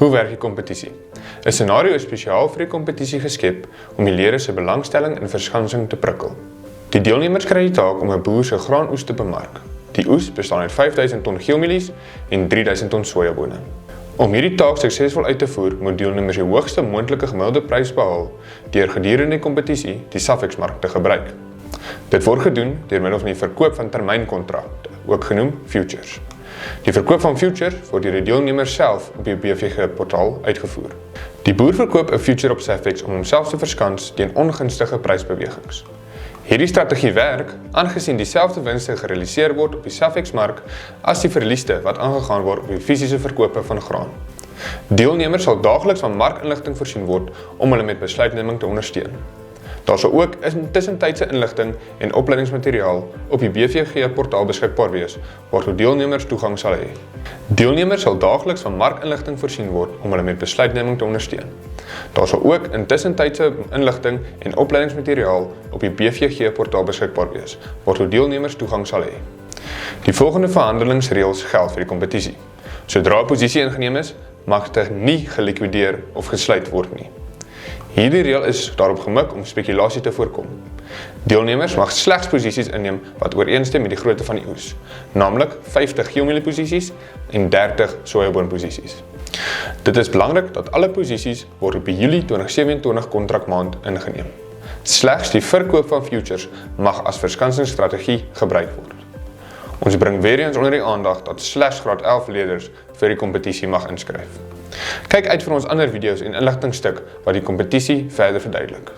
Hoe werk die kompetisie? 'n Scenario is spesiaal vir die kompetisie geskep om die lede se belangstelling en verskansing te prikkel. Die deelnemers kry die taak om 'n boer se graanoes te bemark. Die oes bestaan uit 5000 ton geelmielies en 3000 ton sojabone. Om hierdie taak suksesvol uit te voer, moet deelnemers die hoogste moontlike gemiddelde prys behaal deur gedurende die kompetisie die SAFEX-mark te gebruik. Dit word gedoen deur middel van die verkoop van termynkontrakte, ook genoem futures. Die verkoop van futures word deur die deelnemers self op die BVG-portaal uitgevoer. Die boer verkoop 'n future op SAFEX om homself te verskans teen ongunstige prysbewegings. Hierdie strategie werk, aangesien dieselfde winste gerealiseer word op die SAFEX-mark as die verliese wat aangegaan word op die fisiese verkope van graan. Deelnemers sal daagliks van markinligting voorsien word om hulle met besluitneming te ondersteun. Daar sal ook tussentydse inligting en opleidingsmateriaal op die BVG-portaal beskikbaar wees, waartoe deelnemers toegang sal hê. Deelnemers sal daagliks van markinligting voorsien word om hulle met besluitneming te ondersteun. Daar sal ook tussentydse inligting en opleidingsmateriaal op die BVG-portaal beskikbaar wees, waartoe deelnemers toegang sal hê. Die volgende verhandelingsreëls geld vir die kompetisie. Sodra 'n posisie ingeneem is, mag dit nie gelikwideer of gesluit word nie. Hierdie reël is daarop gemik om spekulasie te voorkom. Deelnemers mag slegs posisies inneem wat ooreenstem met die grootte van die oes, naamlik 50 geelmielie-posisies en 30 sojaboonposisies. Dit is belangrik dat alle posisies word op die Julie 2027 kontrakmaand ingeneem. Slegs die verkoop van futures mag as verskansingsstrategie gebruik word. Ons bring weer eens onder die aandag dat slegs graad 11 leerders vir die kompetisie mag inskryf. Kyk uit vir ons ander video's en inligtingstuk wat die kompetisie verder verduidelik.